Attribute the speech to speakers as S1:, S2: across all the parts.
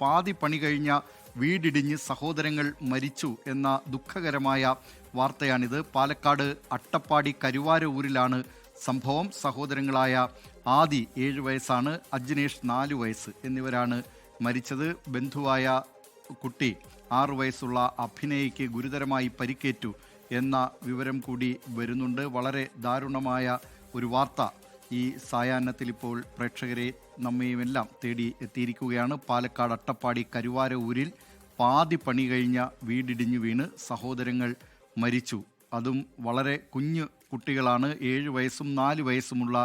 S1: പാതി പണി കഴിഞ്ഞ വീടിടിഞ്ഞ് സഹോദരങ്ങൾ മരിച്ചു എന്ന ദുഃഖകരമായ വാർത്തയാണിത്. പാലക്കാട് അട്ടപ്പാടി കരുവാരൂരിലാണ് സംഭവം. സഹോദരങ്ങളായ ആദി 7 വയസ്സാണ്, അജ്നേഷ് 4 വയസ്സ് എന്നിവരാണ് മരിച്ചത്. ബന്ധുവായ കുട്ടി 6 വയസ്സുള്ള അഭിനയയ്ക്ക് ഗുരുതരമായി പരിക്കേറ്റു എന്ന വിവരം കൂടി വരുന്നുണ്ട്. വളരെ ദാരുണമായ ഒരു വാർത്ത ഈ സായാഹ്നത്തിൽ ഇപ്പോൾ പ്രേക്ഷകരെ നമ്മയുമെല്ലാം തേടി എത്തിയിരിക്കുകയാണ്. പാലക്കാട് അട്ടപ്പാടി കരുവാരൂരിൽ പാതി പണി കഴിഞ്ഞ വീടിടിഞ്ഞു വീണ് സഹോദരങ്ങൾ മരിച്ചു. അതും വളരെ കുഞ്ഞു കുട്ടികളാണ്. 7 വയസ്സും 4 വയസ്സുമുള്ള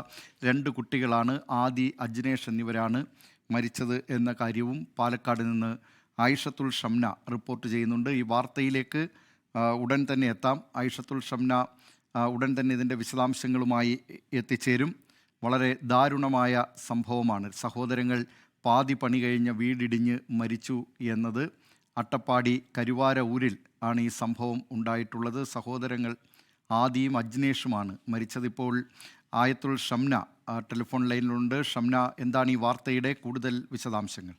S1: 2 കുട്ടികളാണ്. ആദി, അജ്നേഷ് എന്നിവരാണ് മരിച്ചത് എന്ന കാര്യവും പാലക്കാട് നിന്ന് ആയിഷത്തുൽ ഷംന റിപ്പോർട്ട് ചെയ്യുന്നുണ്ട്. ഈ വാർത്തയിലേക്ക് ഉടൻ തന്നെ എത്താം. ആയിഷത്തുൽ ഷംന ഉടൻ തന്നെ ഇതിൻ്റെ വിശദാംശങ്ങളുമായി എത്തിച്ചേരും. വളരെ ദാരുണമായ സംഭവമാണ്. സഹോദരങ്ങൾ പാതി പണി കഴിഞ്ഞ വീടിടിഞ്ഞ് മരിച്ചു എന്നത്. അട്ടപ്പാടി കരുവാരൂരിൽ ആണ് ഈ സംഭവം ഉണ്ടായിട്ടുള്ളത്. സഹോദരങ്ങൾ ആദിയും അജ്നേഷുമാണ് മരിച്ചത്. ഇപ്പോൾ ആയത്തുൽ ഷംന ടെലിഫോൺ ലൈനിലുണ്ട്. ഷംന, എന്താണ് ഈ വാർത്തയുടെ കൂടുതൽ വിശദാംശങ്ങൾ?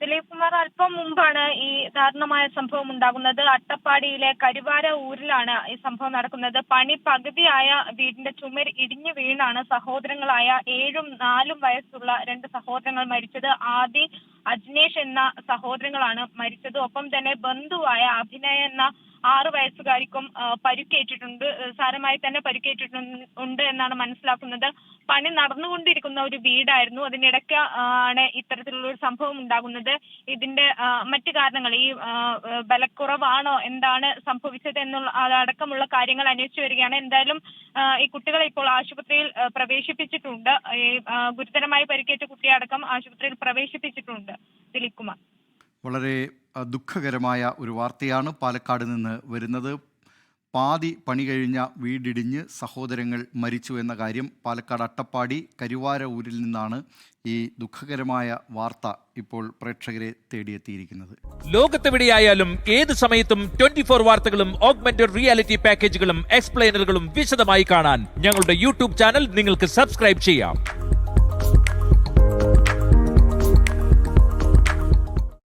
S2: ദിലീപ് കുമാർ, അല്പം മുമ്പാണ് ഈ ദാരുണമായ സംഭവം ഉണ്ടാകുന്നത്. അട്ടപ്പാടിയിലെ കരുവാരൂരിലാണ് ഈ സംഭവം നടക്കുന്നത്. പണി പകുതിയായ വീടിന്റെ ചുമർ ഇടിഞ്ഞു വീണാണ് സഹോദരങ്ങളായ 7ഉം 4ഉം വയസ്സുള്ള 2 സഹോദരങ്ങൾ മരിച്ചത്. ആദി, അജ്നേഷ് എന്ന സഹോദരങ്ങളാണ് മരിച്ചത്. ഒപ്പം തന്നെ ബന്ധുവായ അഭിനയ എന്ന 6 വയസ്സുകാരിക്കും പരിക്കേറ്റിട്ടുണ്ട്. സാരമായി തന്നെ പരിക്കേറ്റിട്ടുണ്ട് എന്നാണ് മനസ്സിലാക്കുന്നത്. പണി നടന്നുകൊണ്ടിരിക്കുന്ന ഒരു വീടായിരുന്നു. അതിനിടയ്ക്ക് ആണ് ഇത്തരത്തിലുള്ള ഒരു സംഭവം ഉണ്ടാകുന്നത്. ഇതിന്റെ മറ്റു കാരണങ്ങൾ, ഈ ബലക്കുറവാണോ, എന്താണ് സംഭവിച്ചത് എന്നുള്ള അടക്കമുള്ള കാര്യങ്ങൾ അന്വേഷിച്ചു വരികയാണ്. എന്തായാലും ഈ കുട്ടികളെ ഇപ്പോൾ ആശുപത്രിയിൽ പ്രവേശിപ്പിച്ചിട്ടുണ്ട്. ഈ ഗുരുതരമായി പരിക്കേറ്റ കുട്ടിയെ അടക്കം ആശുപത്രിയിൽ പ്രവേശിപ്പിച്ചിട്ടുണ്ട്. ദിലീപ് കുമാർ,
S1: വളരെ ദുഃഖകരമായ ഒരു വാർത്തയാണ് പാലക്കാട് നിന്ന് വരുന്നത്. പാതി പണി കഴിഞ്ഞ വീടിടിഞ്ഞ് സഹോദരങ്ങൾ മരിച്ചു എന്ന കാര്യം പാലക്കാട് അട്ടപ്പാടി കരുവാരൂരിൽ നിന്നാണ് ഈ ദുഃഖകരമായ വാർത്ത ഇപ്പോൾ പ്രേക്ഷകരെ തേടിയെത്തിയിരിക്കുന്നത്.
S3: ലോകത്തെവിടെയായാലും ഏത് സമയത്തും 24 വാർത്തകളും ഓഗ്മെന്റഡ് റിയാലിറ്റി പാക്കേജുകളും എക്സ്പ്ലെയിനറുകളും വിശദമായി കാണാൻ ഞങ്ങളുടെ യൂട്യൂബ് ചാനൽ നിങ്ങൾക്ക് സബ്സ്ക്രൈബ് ചെയ്യാം.